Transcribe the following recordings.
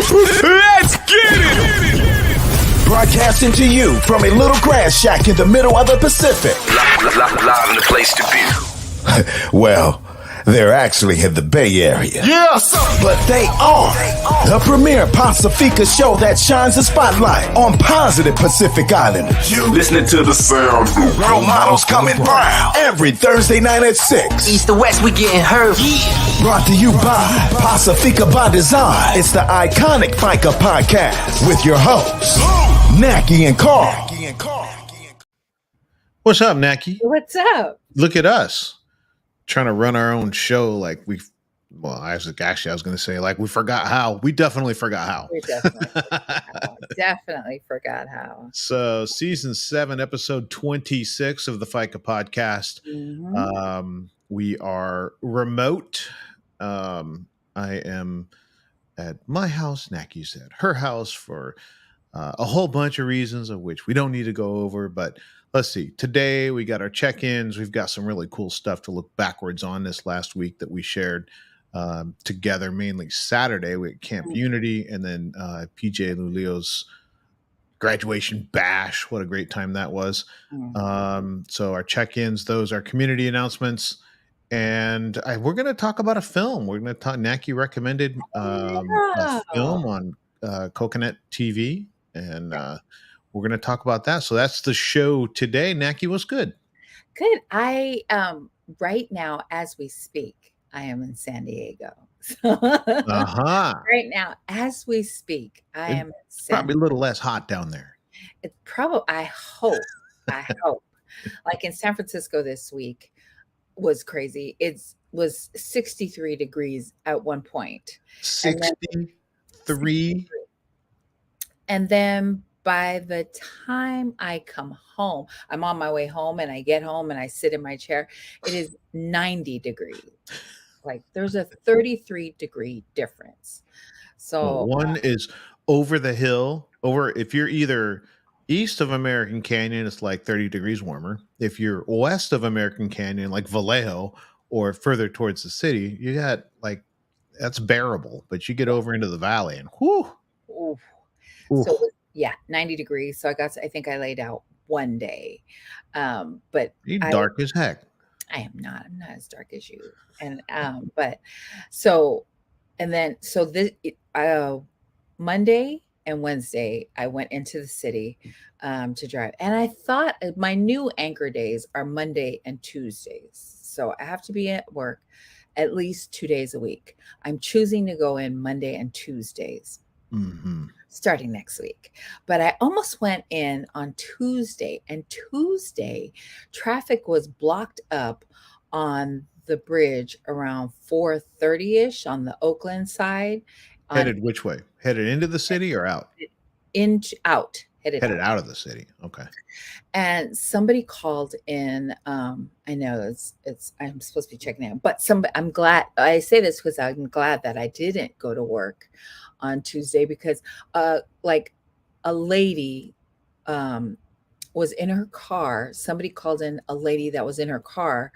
Let's get it! Broadcasting to you from a little grass shack in the middle of the Pacific. Live in the place to be. Well, they're actually in the Bay Area. Yeah! But they are the premier Pacifica show that shines a spotlight on positive Pacific Islanders. You listening to the sound. Role models coming brown every Thursday night at 6. East to west, we getting hurt. Brought to you by Pacifica by Design. It's the iconic Faika podcast with your hosts, Nackie and Carl. What's up, Nackie? What's up? Look at us trying to run our own show like we forgot how. We definitely forgot how. Definitely forgot how. So season 7, episode 26 of the Faika podcast. Mm-hmm. We are remote. I am at my house. Nackie's at her house for a whole bunch of reasons of which we don't need to go over, but let's see. Today we got our check-ins. We've got some really cool stuff to look backwards on this last week that we shared together, mainly Saturday with Camp Unity, and then Peejay and Iulio's graduation bash. What a great time that was. So our check-ins, those are community announcements. And we're going to talk about a film. We're going to talk. Nackie recommended a film on Coconut TV, and we're going to talk about that. So that's the show today. Nackie, what's good? Good. I right now, as we speak, I am in San Diego. Right now, as we speak, I am in San Probably a little less hot down there. It's probably. I hope. Like in San Francisco this week was crazy. It was 63 degrees at one point. 63. And then by the time I come home, I'm on my way home and I get home and I sit in my chair, it is 90 degrees. Like there's a 33-degree difference. So one is over the hill, if you're either east of American Canyon, it's like 30 degrees warmer. If you're west of American Canyon, like Vallejo, or further towards the city, you got like, that's bearable, but you get over into the valley and whoo. Oof. So yeah, 90 degrees. So I think I laid out one day. But you're dark as heck. I am not. I'm not as dark as you. And this Monday and Wednesday, I went into the city to drive. And I thought my new anchor days are Monday and Tuesdays. So I have to be at work at least 2 days a week. I'm choosing to go in Monday and Tuesdays. Starting next week. But I almost went in on Tuesday, and Tuesday traffic was blocked up on the bridge around 4:30ish on the Oakland side. Headed which way? Headed into the city or out? Out. Headed out of the city. Okay. And somebody called in. I know I'm supposed to be checking out, but I'm glad I say this because I'm glad that I didn't go to work on Tuesday because like a lady was in her car. Somebody called in a lady that was in her car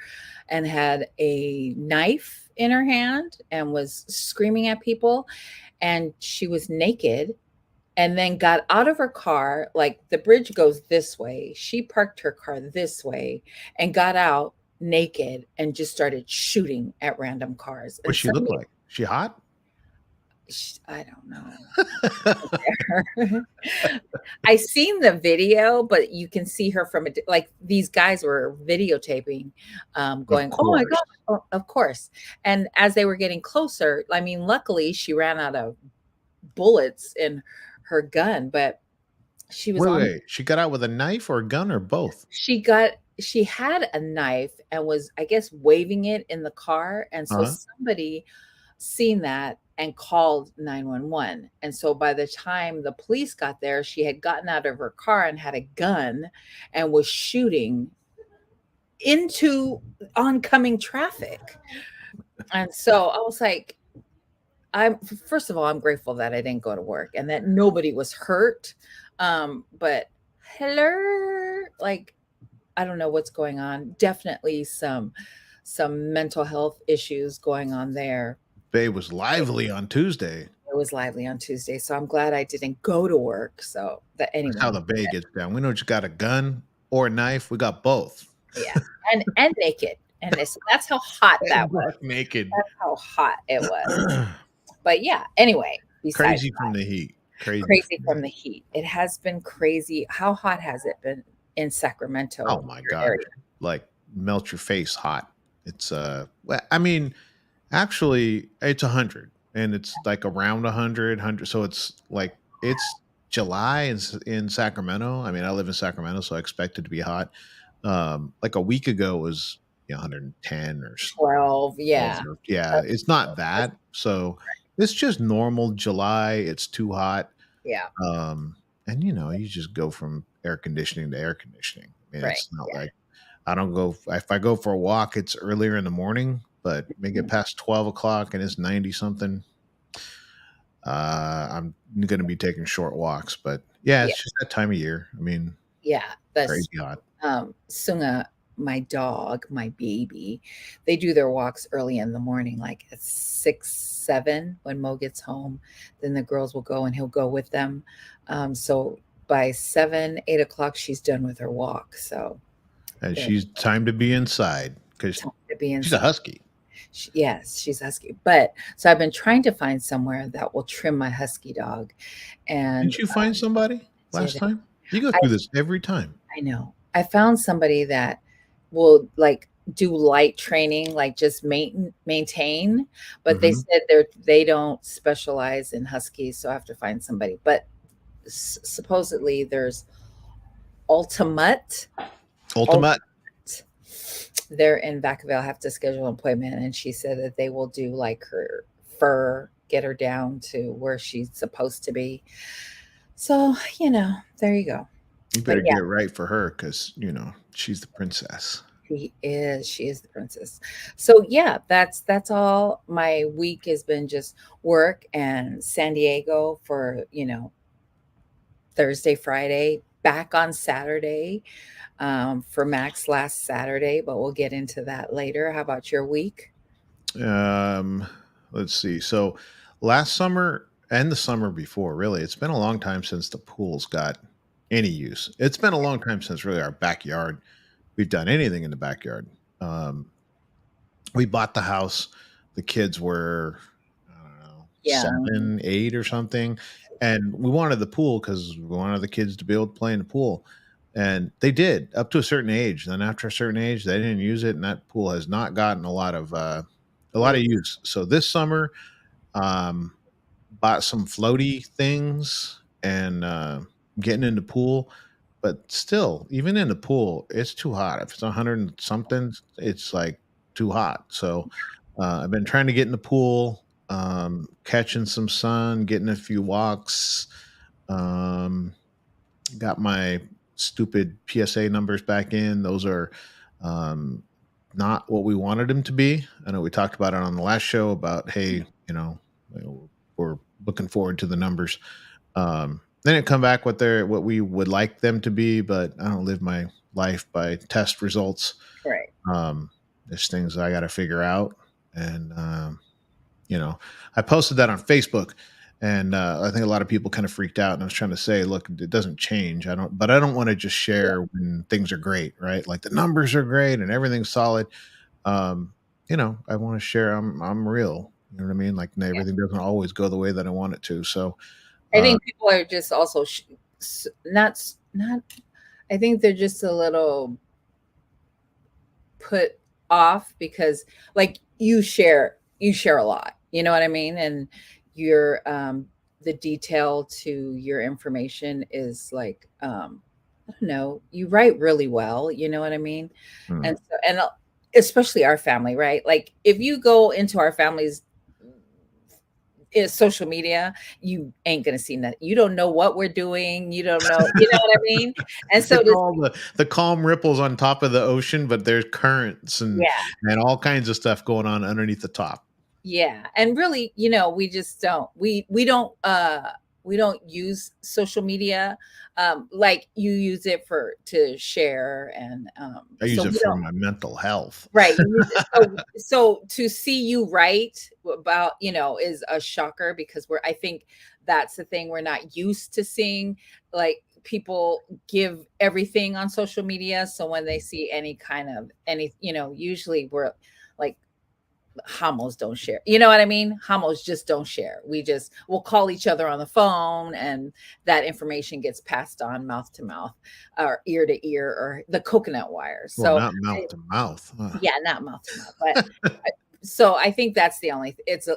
and had a knife in her hand and was screaming at people, and she was naked and then got out of her car. Like the bridge goes this way. She parked her car this way and got out naked and just started shooting at random cars. What she look like? She hot? I don't know. I seen the video, but you can see her from like these guys were videotaping, going, "Oh my God, oh, of course." And as they were getting closer, I mean, luckily she ran out of bullets in her gun, but she was wait. She got out with a knife or a gun or both? She had a knife and was, I guess, waving it in the car, and so somebody seen that and called 911. And so by the time the police got there, she had gotten out of her car and had a gun and was shooting into oncoming traffic. And so I was like, first of all, I'm grateful that I didn't go to work and that nobody was hurt. But hello, like, I don't know what's going on. Definitely some mental health issues going on there. Bay was lively on Tuesday. it was lively on Tuesday. So I'm glad I didn't go to work. So that That's how anyway, the Bay gets down. We don't just got a gun or a knife. We got both. yeah, and naked, and so that's how hot that was. Naked. That's how hot it was. But yeah, anyway, besides Crazy from the heat. crazy from the heat. It has been crazy. How hot has it been in Sacramento? Oh my your God. area? Like melt your face hot. It's well, I mean, actually it's 100 and it's like around 100. So it's like it's July in Sacramento. I mean, I live in Sacramento, so I expect it to be hot. Like a week ago was 110 or 12, 12 yeah. yeah, it's not that. So it's just normal July. It's too hot. Yeah, Um, and you just go from air conditioning to air conditioning. I mean, right. it's not Yeah. like I don't go if I go for a walk, it's earlier in the morning, but may get past 12 o'clock and it's 90 something. I'm gonna be taking short walks, but yeah, Yeah. it's just that time of year. I mean, Yeah. That's crazy hot. Sunga, my dog, my baby, they do their walks early in the morning, like at 6, 7 when Mo gets home. Then the girls will go and he'll go with them. So by 7, 8 o'clock, she's done with her walk. So And then she's time to be inside because time to be she's a inside. husky. Yes, she's husky. But so I've been trying to find somewhere that will trim my husky dog. And Didn't you find somebody last did time? You go I through this every time. I know. I found somebody that will like do light training, like just maintain, but they Mhm. said they don't specialize in huskies, so I have to find somebody. But supposedly there's Ultimate. Ultimate. They're in Vacaville. I have to schedule an appointment, and she said that they will do like her fur, get her down to where she's supposed to be. So, there you go. You But better yeah, get right for her because she's the princess. she is the princess. So yeah, that's all. My week has been just work and San Diego for, Thursday, Friday, back on Saturday, for Max last Saturday, but we'll get into that later. How about your week? Um, let's see. So last summer and the summer before, really, it's been a long time since the pools got any use. It's been a long time since really our backyard. We've done anything in the backyard. Um, we bought the house. The kids were, I don't know, Yeah. 7, 8 or something. And we wanted the pool because we wanted the kids to be able to play in the pool. And they did up to a certain age. Then after a certain age, they didn't use it. And that pool has not gotten a lot of use. So this summer, um, bought some floaty things and getting in the pool. But still, even in the pool, it's too hot. If it's 100 and something, it's like too hot. So I've been trying to get in the pool, catching some sun, getting a few walks. Um, got my stupid PSA numbers back in. Those are um, not what we wanted them to be. I know we talked about it on the last show about, hey, we're looking forward to the numbers. They didn't come back what we would like them to be, but I don't live my life by test results. Right. There's things I got to figure out, and I posted that on Facebook, and I think a lot of people kind of freaked out. And I was trying to say, look, it doesn't change. But I don't want to just share when things are great, right? Like the numbers are great and everything's solid. I want to share. I'm real. You know what I mean? Like Yeah. everything doesn't always go the way that I want it to. So I think people are just also not. I think they're just a little put off because, like, you share a lot. You know what I mean? And your the detail to your information is like, I don't know. You write really well. You know what I mean? And so, and especially our family, right? Like if you go into our family's social media, you ain't gonna see nothing. You don't know what we're doing. You don't know, you know what I mean? And so it's all the calm ripples on top of the ocean, but there's currents and all kinds of stuff going on underneath the top. Yeah. And really, we just don't we don't use social media like you use it to share, and I use so it we for don't. my mental health. Right. You use it, so to see you write about, is a shocker, because I think that's the thing, we're not used to seeing, like, people give everything on social media. So when they see usually we're like, homos don't share. You know what I mean? Homos just don't share. We'll call each other on the phone, and that information gets passed on mouth to mouth, or ear to ear, or the coconut wire. Well, So not mouth to mouth. yeah, not mouth to mouth, but so I think that's the only.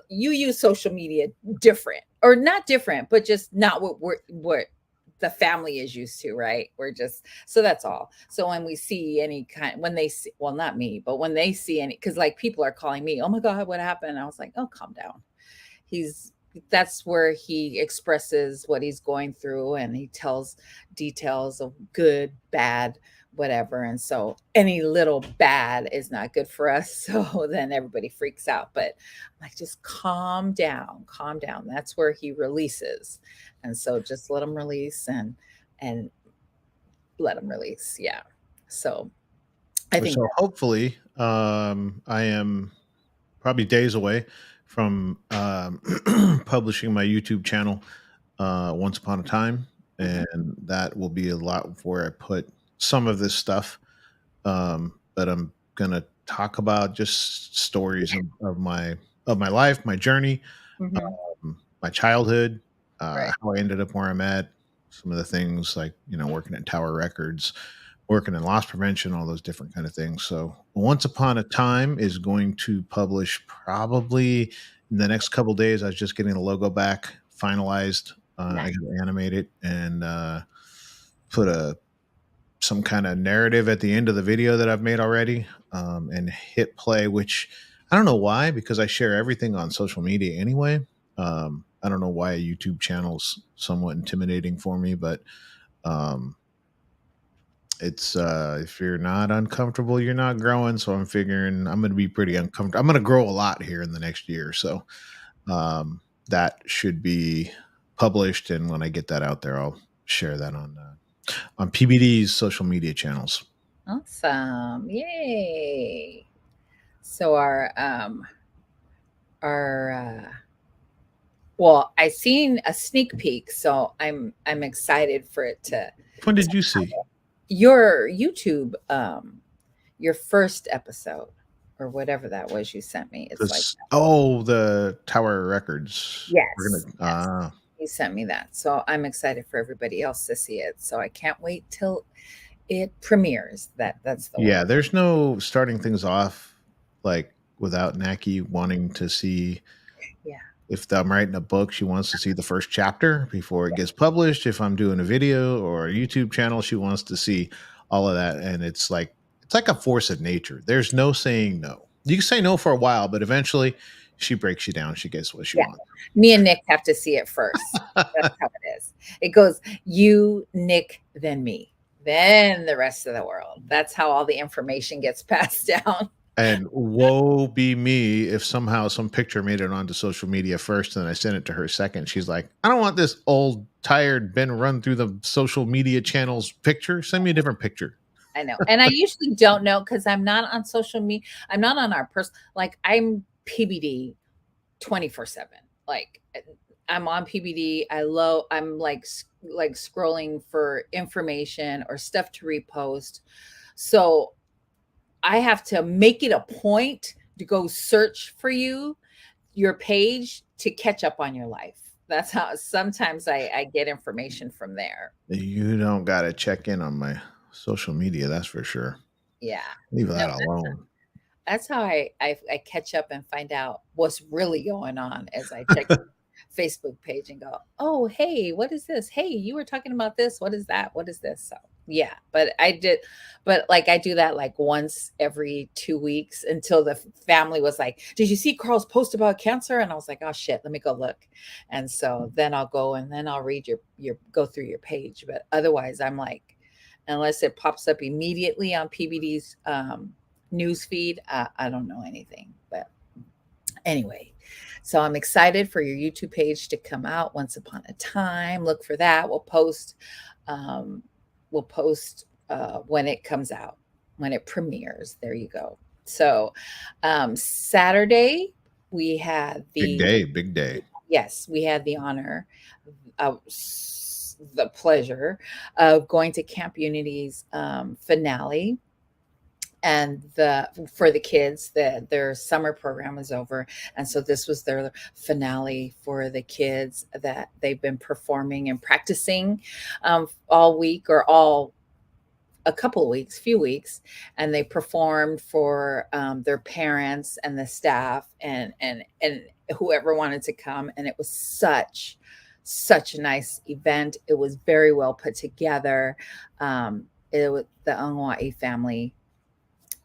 You use social media different, or not different, but just not what the family is used to, right? We're just, so that's all. So when we see when they see, well, not me, but when they see because like people are calling me, oh my God, what happened? I was like, oh, calm down. That's where he expresses what he's going through, and he tells details of good, bad, whatever. And so any little bad is not good for us. So then everybody freaks out. But I'm like, just calm down, calm down. That's where he releases. And so just let him release, and let him release. Yeah. So I think So hopefully, I am probably days away from publishing my YouTube channel, Once Upon a Time, and that will be a lot where I put some of this stuff. But I'm gonna talk about just stories of my life, my journey, Mhm. my childhood, Right. how I ended up where I'm at, some of the things like working at Tower Records, working in loss prevention, all those different kind of things. So Once Upon a Time is going to publish probably in the next couple days. I was just getting the logo back finalized. I Nice. got to animate it and put some kind of narrative at the end of the video that I've made already, and hit play, which I don't know why, because I share everything on social media anyway. I don't know why a YouTube channel's somewhat intimidating for me, but um, it's if you're not uncomfortable, you're not growing. So I'm figuring I'm going to be pretty uncomfortable. I'm going to grow a lot here in the next year. So that should be published. And when I get that out there, I'll share that on PBD's social media channels. Awesome. Yay. So our well, I seen a sneak peek, so I'm excited for it to When did you see your YouTube, your first episode, or whatever that was you sent me. It's like, this? Oh, the Tower Records. We're yes, gonna. yes, he sent me that. So I'm excited for everybody else to see it. So I can't wait till it premieres. That's the Yeah, word. there's no starting things off like without Nackie wanting to see. Yeah. If I'm writing a book, she wants to see the first chapter before it gets published. If I'm doing a video or a YouTube channel, she wants to see all of that. And it's like a force of nature. There's no saying no. You can say no for a while, but eventually she breaks you down. She gets what she Yeah. wants. Me and Nick have to see it first. That's how it is. It goes you, Nick, then me, then the rest of the world. That's how all the information gets passed down. And woe be me if somehow some picture made it onto social media first and I sent it to her second. She's like, I don't want this old, tired, been run through the social media channels picture. Send me a different picture. I know. And I usually don't know, because I'm not on social media. I'm not on our personal, like, I'm PBD 24/7. Like, I'm on PBD. I'm like scrolling for information or stuff to repost. So I have to make it a point to go search for your page, to catch up on your life. That's how sometimes I get information from there. You don't got to check in on my social media. That's for sure. Yeah. Leave No, that alone. that's how I catch up and find out what's really going on, as I check Facebook page and go, oh, hey, what is this? Hey, you were talking about this. What is that? What is this? So yeah, but I do that like once every 2 weeks, until the family was like, did you see Carl's post about cancer? And I was like, oh shit, let me go look. And so then I'll go, and then I'll read your go through your page. But otherwise I'm like, unless it pops up immediately on PBD's news feed, I don't know anything. But anyway, So I'm excited for your YouTube page to come out once upon a time. Look for that. Um, we'll post when it comes out, when it premieres. There you go. So Saturday we had Big day, big day. yes, we had the honor, the pleasure of going to Camp Unity's finale, and for the kids, their summer program was over, and so this was their finale for the kids that they've been performing and practicing all week, or all a couple of weeks, few weeks, and they performed for their parents and the staff, and whoever wanted to come, and it was such a nice event. It was very well put together. It was the Angwa'i family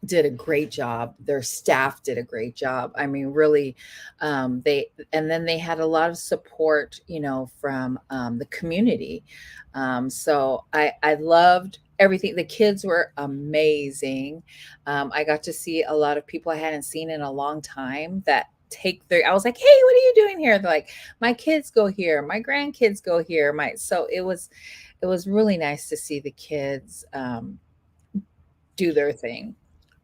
did a great job. Their staff did a great job. I mean, really, and then they had a lot of support, from the community. So I loved everything. The kids were amazing. I got to see a lot of people I hadn't seen in a long time that I was like, hey, what are you doing here? They're like, my kids go here, my grandkids go here. So it was really nice to see the kids do their thing.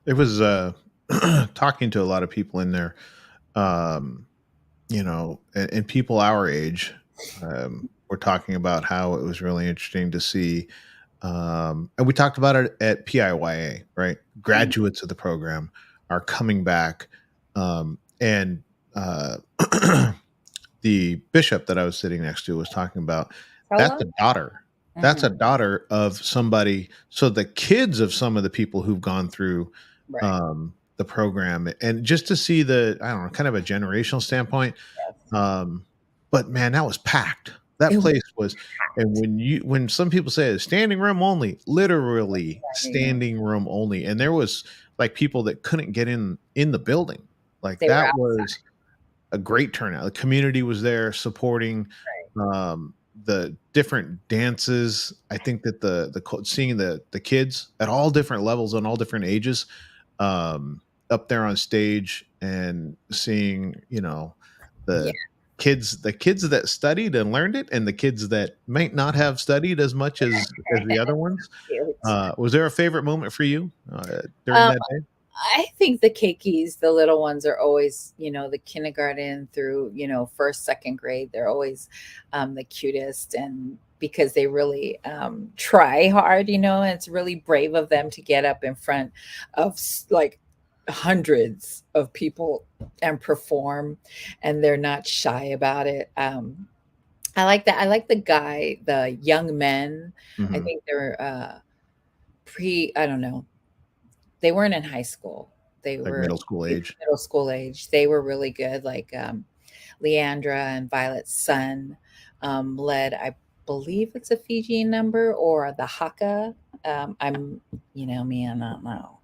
It was talking to a lot of people in there, and people our age were talking about how it was really interesting to see. And we talked about it at PIYA, right? Graduates of the program are coming back. And the bishop that I was sitting next to was talking about that's a daughter. That's a daughter of somebody. So the kids of some of the people who've gone through the program, and just to see kind of a generational standpoint. But man, that was packed. That place was, and when some people say it's standing room only, literally standing room only, and there was like people that couldn't get in the building. Like that was a great turnout. The community was there supporting the different dances. I think that seeing the kids at all different levels and all different ages up there on stage, and seeing the kids that studied and learned it, and the kids that might not have studied as much as the other ones. Was there a favorite moment for you during that day? I think the keikis, the little ones, are always, the kindergarten through, first, second grade. They're always the cutest, and because they really try hard, and it's really brave of them to get up in front of like hundreds of people and perform, and they're not shy about it. I like that. I like the young men. Mm-hmm. I think they're I don't know. They weren't in high school. They were middle school age. Middle school age. They were really good. Like Leandra and Violet's son led, I believe it's a Fijian number or the Haka. I'm, me, I don't know.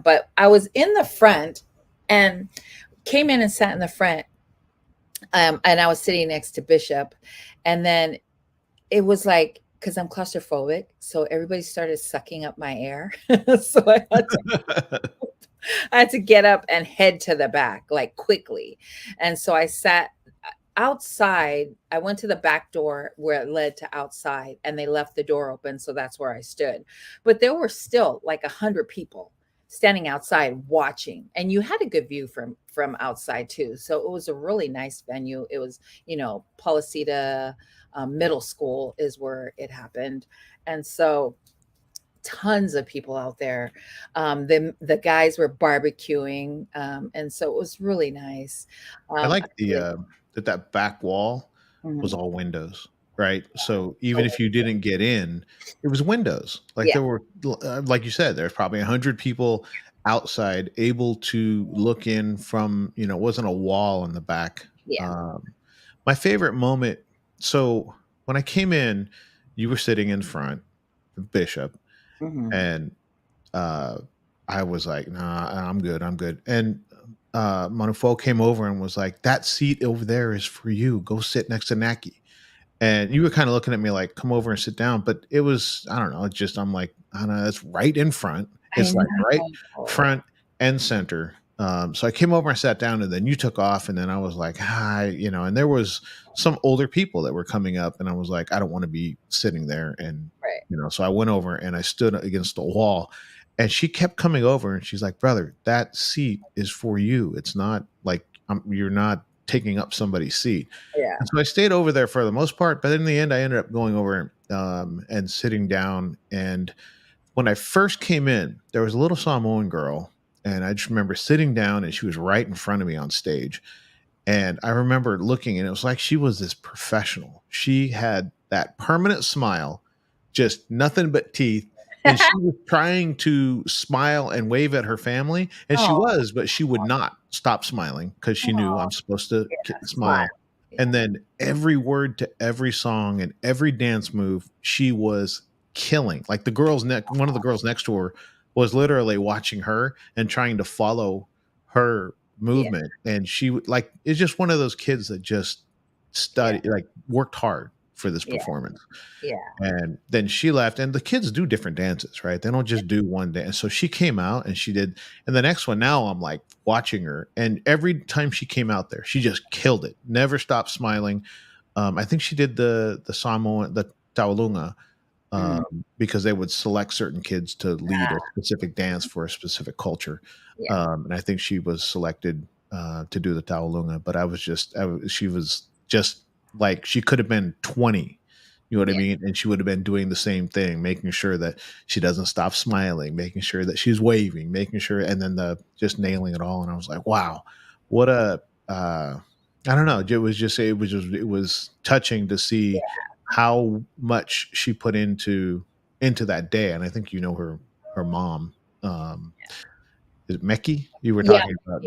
But I was in the front and came in and sat in the front. And I was sitting next to Bishop. And then it was like, because I'm claustrophobic, so everybody started sucking up my air. So I had to get up and head to the back, like quickly. And so I sat outside. I went to the back door where it led to outside, and they left the door open. So that's where I stood. But there were still like 100 people standing outside watching, and you had a good view from outside too. So it was a really nice venue. It was, Policita Middle School is where it happened. And so tons of people out there. The guys were barbecuing. And so it was really nice. I like that back wall was all windows, right? So even if you didn't get in, it was windows. Like there were, like you said, there's probably 100 people outside able to look in from, it wasn't a wall in the back. My favorite moment. So when I came in, you were sitting in front of Bishop, and I was like, nah, I'm good. And Manufo came over and was like, that seat over there is for you. Go sit next to Nackie. And you were kind of looking at me like, come over and sit down. But it was, I don't know, I'm like, I don't know, that's right in front. It's like right front and center. So I came over and sat down, and then you took off, and then I was like, hi, and there was some older people that were coming up, and I was like, I don't want to be sitting there. And, Right. so I went over and I stood against the wall, and she kept coming over, and she's like, brother, that seat is for you. It's not like you're not taking up somebody's seat. Yeah. And so I stayed over there for the most part, but in the end, I ended up going over and sitting down. And when I first came in, there was a little Samoan girl, and I just remember sitting down, and she was right in front of me on stage. And I remember looking, and it was like she was this professional. She had that permanent smile, just nothing but teeth. And she was trying to smile and wave at her family. And she Oh, was, but she would not stop smiling because she knew I'm supposed to smile. And then every word to every song and every dance move, she was killing. Like one of the girls next to her was literally watching her and trying to follow her movement. And she like it's just one of those kids that just studied, like worked hard for this performance. Yeah. And then she left, and the kids do different dances, right? They don't just do one dance. So she came out and she did, and the next one, now I'm like watching her, and every time she came out there, she just killed it. Never stopped smiling. I think she did the Samoan, the Taulunga, because they would select certain kids to lead a specific dance for a specific culture. And I think she was selected to do the Taulunga, but she was just like, she could have been 20. You know what I mean? And she would have been doing the same thing, making sure that she doesn't stop smiling, making sure that she's waving, making sure, and then just nailing it all. And I was like, wow, what a, I don't know. It was touching to see how much she put into that day. And I think, her mom, is it Meki? You were talking about,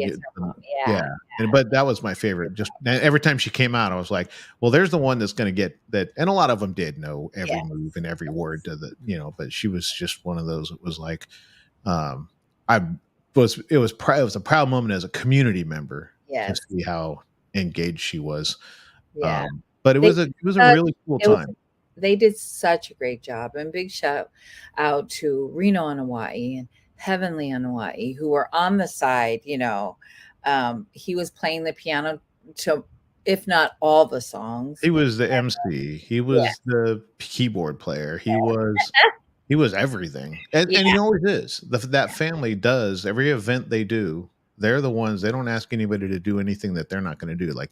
but that was my favorite. Just every time she came out, I was like, well, there's the one that's going to get that. And a lot of them did know every move and every word to the, but she was just one of those. It was like, it was a proud moment as a community member to see how engaged she was. But it was a really cool time. They did such a great job, and big shout out to Reno and Hawaii and Heavenly on Hawaii, who were on the side. He was playing the piano to, if not all the songs. He was the MC. He was the keyboard player. He was everything, and he always is. That family does every event they do. They're the ones. They don't ask anybody to do anything that they're not going to do. Like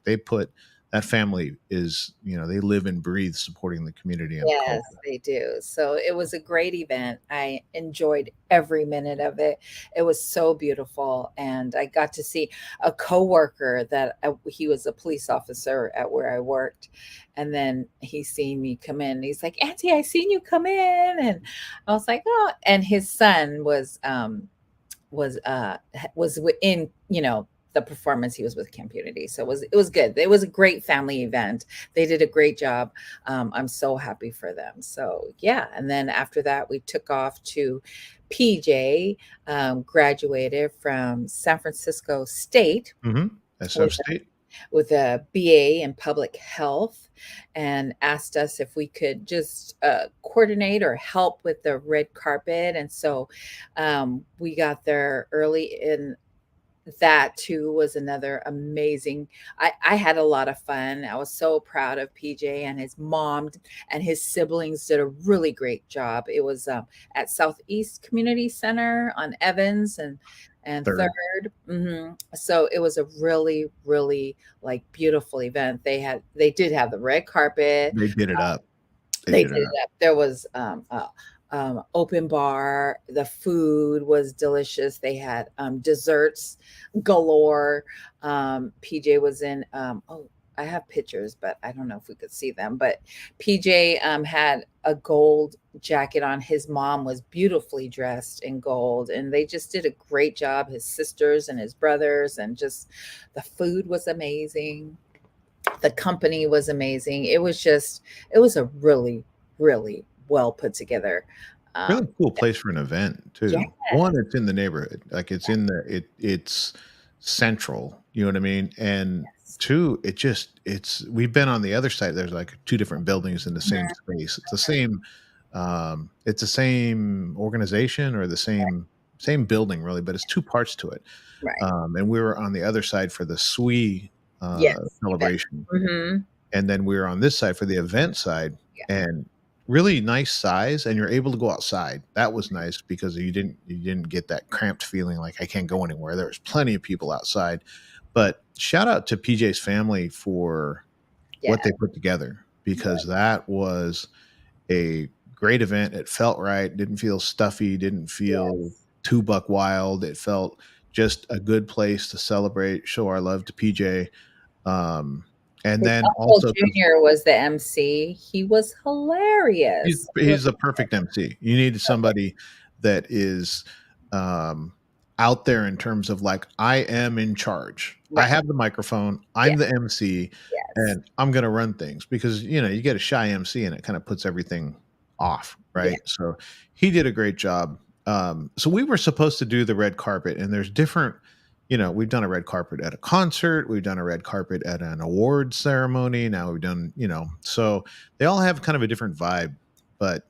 that family is, they live and breathe supporting the community. And yes, they do. So it was a great event. I enjoyed every minute of it. It was so beautiful. And I got to see a coworker that he was a police officer at where I worked. And then he seen me come in. He's like, Auntie, I seen you come in. And I was like, oh, and his son was within, the performance. He was with Camp Unity. So it was good. It was a great family event. They did a great job. I'm so happy for them. So yeah. And then after that, we took off to Peejay, graduated from San Francisco State. SF State. With a BA in public health, and asked us if we could just coordinate or help with the red carpet. And so we got there early, in that too was another amazing. I had a lot of fun. I was so proud of Peejay, and his mom and his siblings did a really great job. It was at Southeast Community Center on Evans and Third. So it was a really, really like beautiful event. They did have the red carpet. They did it up. They did it up. There was open bar. The food was delicious. They had desserts galore. Peejay was in I have pictures, but I don't know if we could see them. But Peejay had a gold jacket on. His mom was beautifully dressed in gold, and they just did a great job. His sisters and his brothers, and just the food was amazing. The company was amazing. It was a really, really well put together. Really cool place for an event too. Yeah. One, it's in the neighborhood, like it's it's central. You know what I mean? And two, we've been on the other side. There's like two different buildings in the same space. It's the same. It's the same organization or the same same building really, but it's two parts to it. Right. And we were on the other side for the SWE Yes. celebration, Mm-hmm. and then we were on this side for the event side, Yeah. and really nice size, and you're able to go outside. That was nice because you didn't get that cramped feeling like I can't go anywhere. There was plenty of people outside. But shout out to PJ's family for what they put together, because that was a great event. It felt right, didn't feel stuffy, didn't feel too buck wild. It felt just a good place to celebrate, show our love to PJ. And His then Uncle also Junior was the MC. He was hilarious. he's a perfect MC. You need somebody that is out there in terms of like, I am in charge. I Right. have the microphone. I'm Yes. the MC, Yes. and I'm going to run things, because you get a shy MC and it kind of puts everything off, right? Yeah. So he did a great job. So we were supposed to do the red carpet, and there's different. We've done a red carpet at a concert. We've done a red carpet at an award ceremony. Now we've done, so they all have kind of a different vibe. But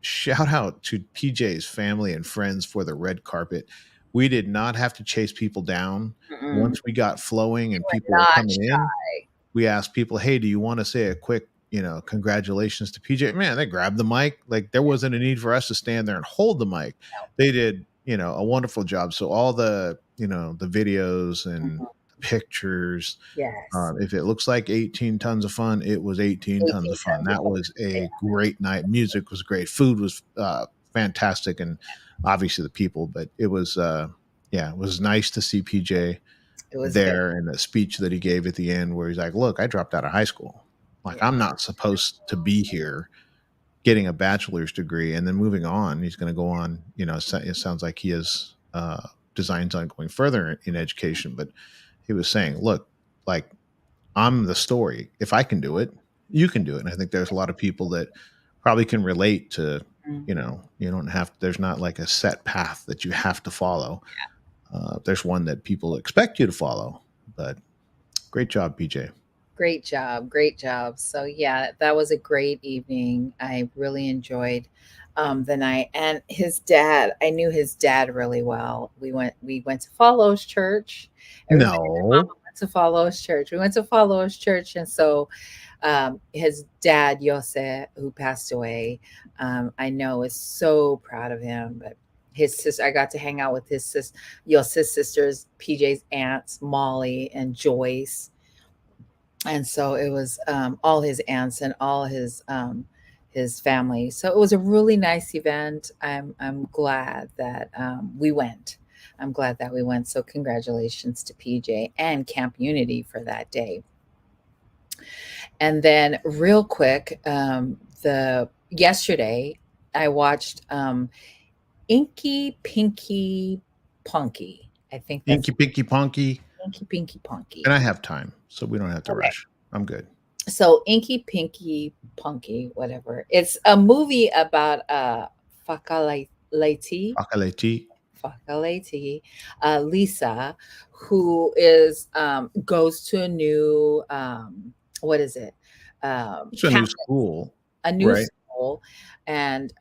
shout out to PJ's family and friends for the red carpet. We did not have to chase people down. Mm-mm. Once we got flowing and people were not coming in, we asked people, hey, do you want to say a quick, congratulations to PJ? Man, they grabbed the mic. Like, there wasn't a need for us to stand there and hold the mic. They did, a wonderful job. So all the, the videos and pictures, Yes. if it looks like 18 tons of fun, it was 18 tons of fun. That was a great night. Music was great. Food was fantastic. And obviously the people, but it was, it was nice to see PJ there, and the speech that he gave at the end where he's like, look, I dropped out of high school. Like, I'm not supposed to be here getting a bachelor's degree and then moving on. He's going to go on, it sounds like he has designs on going further in education, but he was saying, look, like, I'm the story. If I can do it, you can do it. And I think there's a lot of people that probably can relate to, you don't have, there's not like a set path that you have to follow. There's one that people expect you to follow, but great job, PJ. Great job. Great job. So yeah, that was a great evening. I really enjoyed the night. And his dad, I knew his dad really well. We went to Follows Church. Everybody and their mama went to Follows Church. We went to Follows Church. And so his dad, Yose, who passed away, I know is so proud of him. But his sister, I got to hang out with Yose's sisters, PJ's aunts, Molly and Joyce. And so it was all his aunts and all his family. So it was a really nice event. I'm glad that we went. I'm glad that we went. So congratulations to PJ and Camp Unity for that day. And then real quick, yesterday I watched Inky, Pinky, Ponky. I think that's Inky, Pinky, Ponky. Inky, Pinky, Ponky. And I have time, so we don't have to rush. I'm good. So Inky, Pinky, Ponky, whatever. It's a movie about Faika Lisa, who is goes to a new what is it? It's a new school. A new school, and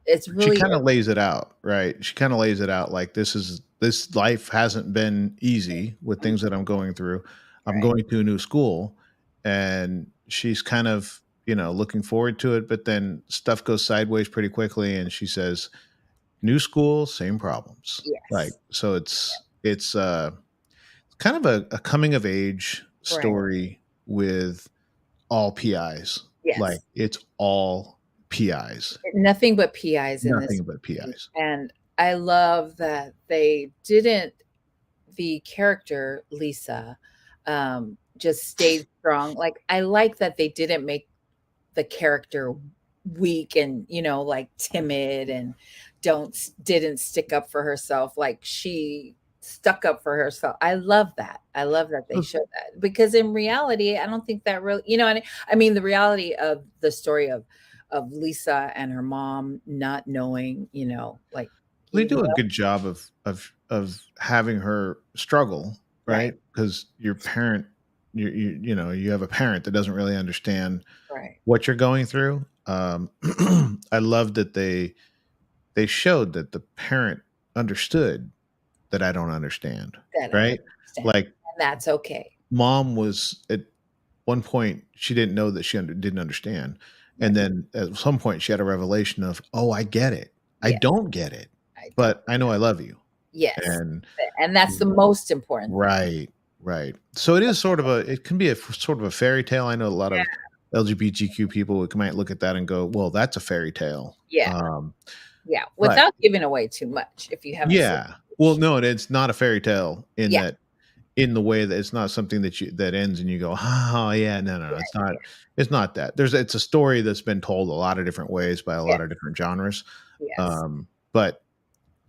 it's really, she kind of lays it out, right? She kind of lays it out like, this life hasn't been easy with things that I'm going through. I'm going to a new school, and she's kind of, looking forward to it, but then stuff goes sideways pretty quickly. And she says, new school, same problems. Yes. Like, so it's kind of a coming of age story with all PIs. Yes. Like, it's all PIs. Nothing but PIs in this. Nothing but PIs. And I love that the character Lisa just stayed strong. Like, I like that they didn't make the character weak and, like timid and didn't stick up for herself. Like, she stuck up for herself. I love that. I love that they showed that, because in reality, I don't think that really, I mean, the reality of the story of Lisa and her mom not knowing, like, they do a good job of having her struggle, right? Because your parent, you have a parent that doesn't really understand what you're going through. I love that they showed that the parent understood that I don't understand, That I right? understand. Like And that's okay. mom was at one point she didn't know that didn't understand, Right. and then at some point she had a revelation of, oh, I get it. I Yeah, don't get it, I don't. but I know I love you. Yes. And And that's the most important thing. right, right. So it is sort of it can be sort of a fairy tale. I know a lot of LGBTQ people might look at that and go, well, that's a fairy tale. Yeah. Yeah. But Without giving away too much if you haven't seen yeah, well, no, it's not a fairy tale in Yeah. that, in the way that it's not something that ends and you go, oh yeah, no, it's not. It's not that. It's a story that's been told a lot of different ways by a Yeah. lot of different genres. Yes. But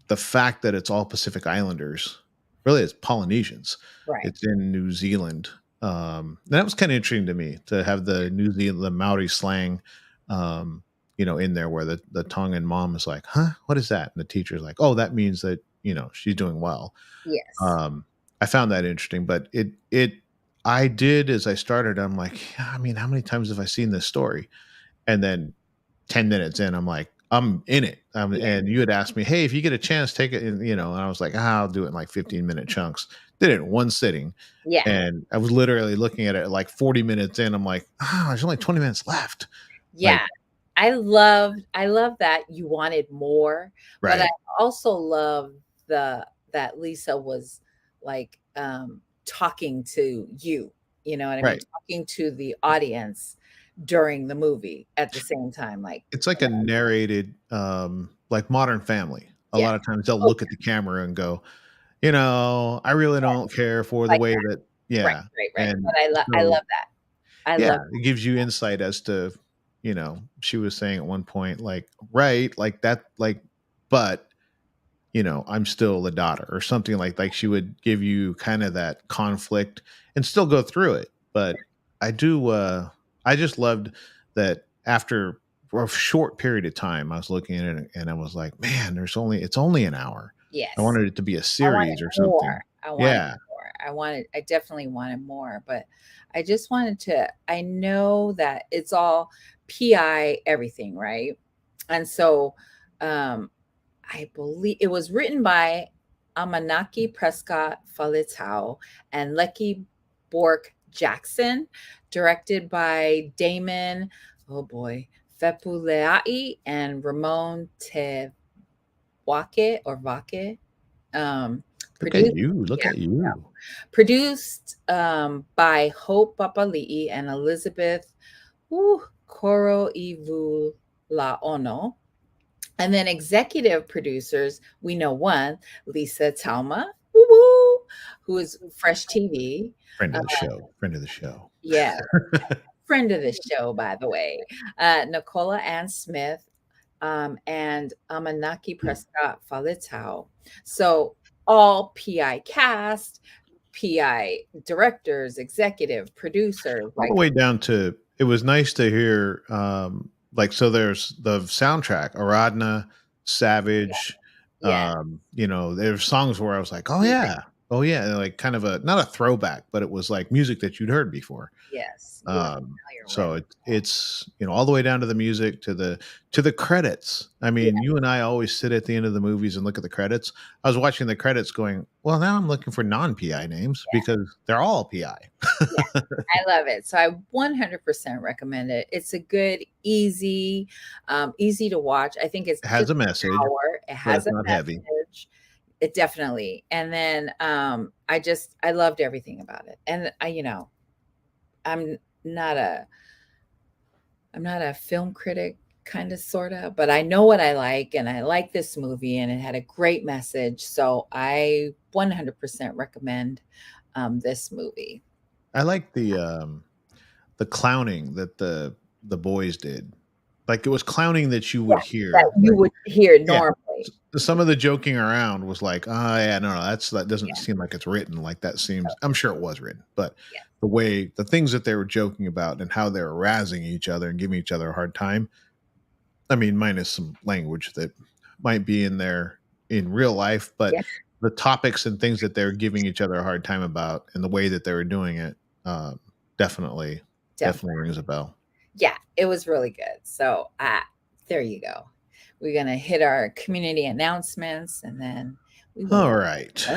the fact that it's all Pacific Islanders, really, it's Polynesians. Right. It's in New Zealand. That was kind of interesting to me to have the the Maori slang, in there where the Tongan mom is like, huh, what is that? And the teacher's like, oh, that means that, she's doing well. Yes. I found that interesting, but I did, as I started, I'm like, yeah, I mean, how many times have I seen this story? And then 10 minutes in, I'm like, I'm in it. And you had asked me, hey, if you get a chance, take it. And I was like, I'll do it in like 15-minute chunks. Did it in one sitting. Yeah. And I was literally looking at it like 40 minutes in. I'm like, there's only 20 minutes left. Yeah. Like, I love that you wanted more, but I right. also love that Lisa was like talking to you, you know what I mean? Right. Talking to the audience during the movie at the same time. Like It's like a narrated, like Modern Family. A lot of times they'll look at the camera and go, I really don't care for the like way that. that, Right, yeah. right, right. And But I so, love that. I yeah, love it gives you insight as to, she was saying at one point, like, right, like that, like, but, I'm still the daughter or something like she would give you kind of that conflict and still go through it. But I just loved that after a short period of time, I was looking at it and I was like, man, it's only an hour. Yes. I wanted it to be a I wanted series or something. more. I wanted Yeah. more. I definitely wanted more, but I just wanted to, I know that it's all PI everything, right? And so I believe it was written by Amanaki Prescott Falitau and Lecky Bork Jackson, directed by Damon, oh boy, Fepuleai and Ramon Tewake or Vake. Look at Produced, you. Look at you. produced by Hope Papali'i and Elizabeth Koro Ivu Laono. And then executive producers, we know one, Lisa Talma, who is Fresh TV. Friend of the show. Friend of the show. Yeah. Friend of the show, by the way. Nicola Ann Smith and Amanaki Prescott Falitau. So all PI cast, PI directors, executive producers. All the way down to, it was nice to hear, so there's the soundtrack, Aradna, Savage. Yeah. There's songs where I was like, oh yeah, and like kind of not a throwback, but it was like music that you'd heard before. Yes. So it's all the way down to the music to the credits. I mean, you and I always sit at the end of the movies and look at the credits. I was watching the credits going, well, now I'm looking for non-PI names because they're all PI. I love it. So I 100% recommend it. It's a good, easy to watch. I think it has a message. It has a not message. Heavy. It definitely. And then I loved everything about it. And I'm not a film critic, kind of, sort of, but I know what I like, and I like this movie, and it had a great message. So I 100% recommend this movie. I like the clowning that the boys did. Like, it was clowning that you would hear. That you would hear normally. Some of the joking around was like, oh yeah, no, that doesn't seem like it's written like that. Seems, I'm sure it was written, but the things that they were joking about and how they were razzing each other and giving each other a hard time. I mean, minus some language that might be in there in real life, but the topics and things that they were giving each other a hard time about and the way that they were doing it, definitely rings a bell. Yeah, it was really good. So there you go. we're gonna hit our community announcements, and then we will. All right.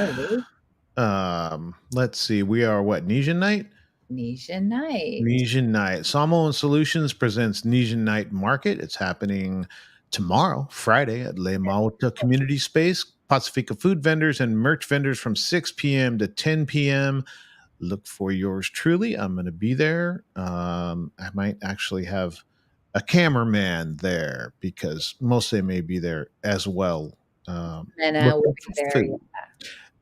Let's see. We are what? Nesian Night? Nesian Night. Nesian Night. Samoan Solutions presents Nesian Night Market. It's happening tomorrow, Friday, at Le Mauta Community Space. Pacifica food vendors and merch vendors from 6 p.m. to 10 p.m. Look for yours truly. I'm going to be there. I might actually have a cameraman there because mostly I may be there as well. And I will be there. Food.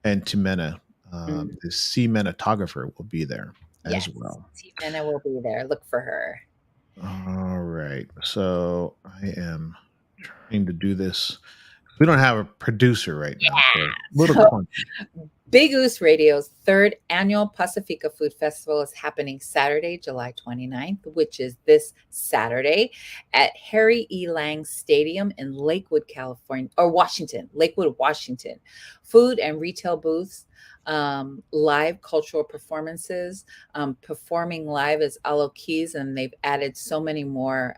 And Timena, the cinematographer, will be there as well. Timena will be there. Look for her. All right. So I am trying to do this. We don't have a producer right now. So little clunky. Big Goose Radio's third annual Pacifica Food Festival is happening Saturday, July 29th, which is this Saturday at Harry E. Lang Stadium in Lakewood, California, or Lakewood, Washington. Food and retail booths, live cultural performances. Performing live is Alo Keys, and they've added so many more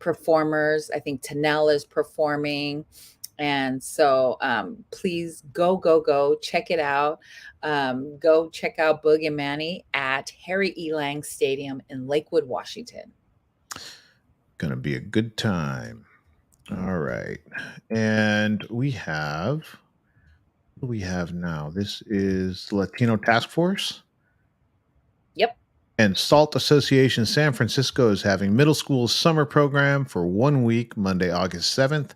performers. I think Tanel is performing. And so please go check it out. Go check out Boog and Manny at Harry E. Lang Stadium in Lakewood, Washington. Gonna be a good time. All right. And what do we have now? This is Latino Task Force. Yep. And Salt Association San Francisco is having middle school summer program for 1 week, Monday, August 7th.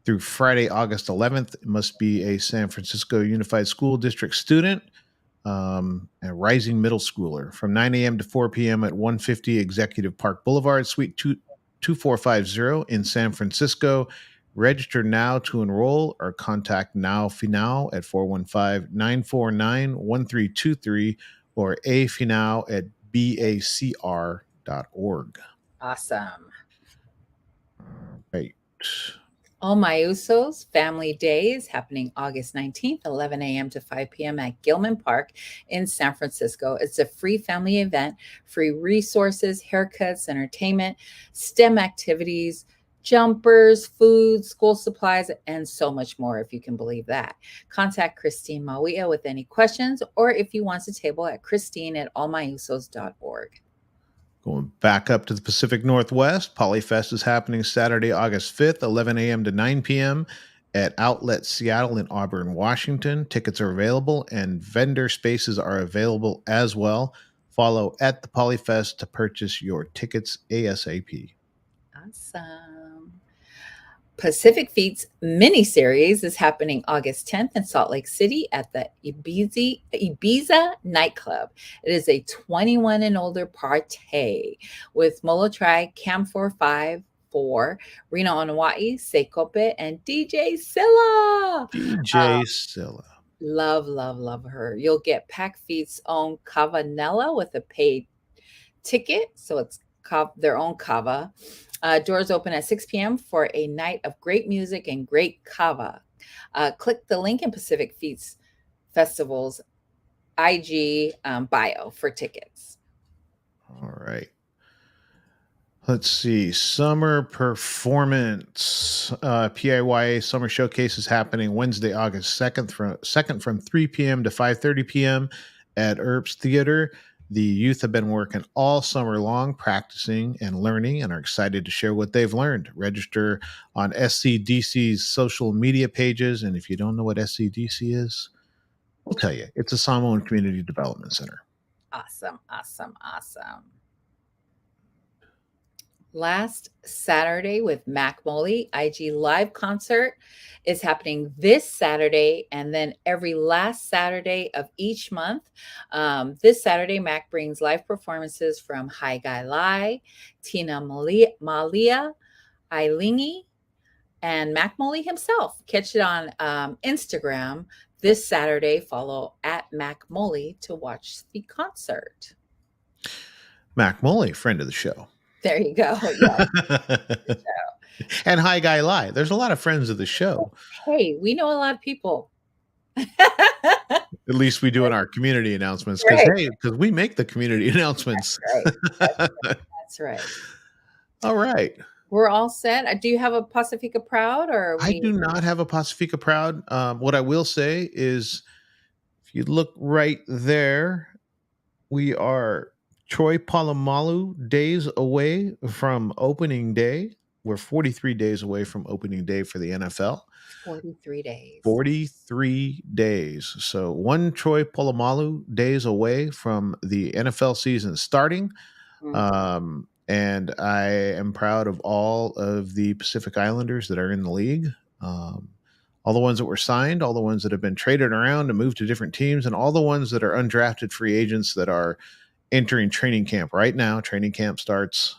Through Friday, August 11th. It must be a San Francisco Unified School District student, a rising middle schooler, from 9 a.m. to 4 p.m. at 150 Executive Park Boulevard, Suite 2450 in San Francisco. Register now to enroll or contact Now Finau at 415-949-1323 or afinau at bacr.org. Awesome. Right. All My Usos Family Day is happening August 19th, 11 a.m. to 5 p.m. at Gilman Park in San Francisco. It's a free family event, free resources, haircuts, entertainment, STEM activities, jumpers, food, school supplies, and so much more, if you can believe that. Contact Christine Mawia with any questions, or if you want to table at christine@allmyusos.org. Going back up to the Pacific Northwest, Polyfest is happening Saturday, August 5th, 11 a.m. to 9 p.m. at Outlet Seattle in Auburn, Washington. Tickets are available and vendor spaces are available as well. Follow at the Polyfest to purchase your tickets ASAP. Awesome. Pacific Feats mini-series is happening August 10th in Salt Lake City at the Ibiza nightclub. It is a 21 and older party with Molokai, Cam 454, Rena Onawai, Sekope, and DJ Silla. DJ Silla. Love her. You'll get Pac Feet's own Cavanella with a paid ticket. So it's their own kava. Doors open at 6 p.m. for a night of great music and great kava. Click the link in Pacific Feats Festival's IG bio for tickets. All right. Let's see. Summer performance. PIYA Summer Showcase is happening Wednesday, August 2nd from 3 p.m. to 5:30 p.m. at Earps Theater. The youth have been working all summer long, practicing and learning, and are excited to share what they've learned. Register on SCDC's social media pages. And if you don't know what SCDC is, we'll tell you. It's a Samoan Community Development Center. Awesome. Last Saturday with Mac Molly, IG Live concert is happening this Saturday, and then every last Saturday of each month. This Saturday, Mac brings live performances from Hai Gai Lai, Tina Malia, Ailingi, and Mac Molly himself. Catch it on Instagram this Saturday. Follow at Mac Molly to watch the concert. Mac Molly, friend of the show. There you go. Yeah. And Hi Guy Lai. There's a lot of friends of the show. Hey, we know a lot of people. At least we do in our community announcements because we make the community announcements. That's right. All right. We're all set. Do you have a Pacifica Proud or I do not have a Pacifica Proud. What I will say is, if you look right there, we are Troy Polamalu days away from opening day. We're 43 days away from opening day for the NFL. 43 days. 43 days. So one Troy Polamalu days away from the NFL season starting. And I am proud of all of the Pacific Islanders that are in the league. All the ones that were signed, all the ones that have been traded around and moved to different teams, and all the ones that are undrafted free agents that are entering training camp right now. Training camp starts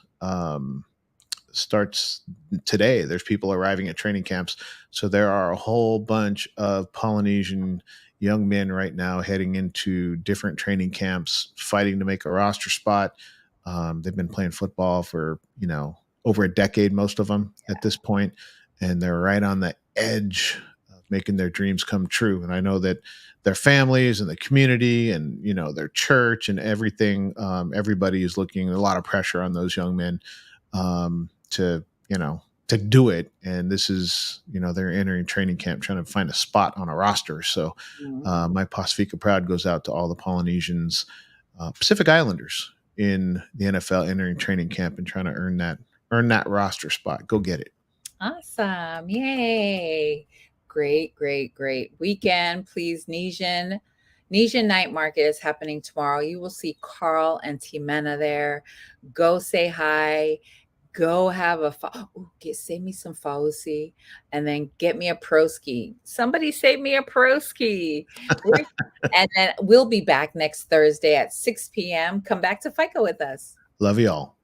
today. There's people arriving at training camps. So there are a whole bunch of Polynesian young men right now heading into different training camps, fighting to make a roster spot. They've been playing football for, over a decade, most of them at this point, and they're right on the edge of making their dreams come true. And I know that their families and the community and, their church and everything, everybody is looking a lot of pressure on those young men to do it. And this is, they're entering training camp trying to find a spot on a roster. So my Pacifica Proud goes out to all the Polynesians, Pacific Islanders in the NFL entering training camp and trying to earn that roster spot. Go get it. Awesome. Yay. Great weekend. Please, Nesian Night Market is happening tomorrow. You will see Carl and Timena there. Go say hi. Go have save me some fauci, and then get me a proski. Somebody save me a proski. And then we'll be back next Thursday at 6 p.m. Come back to Faika with us. Love y'all.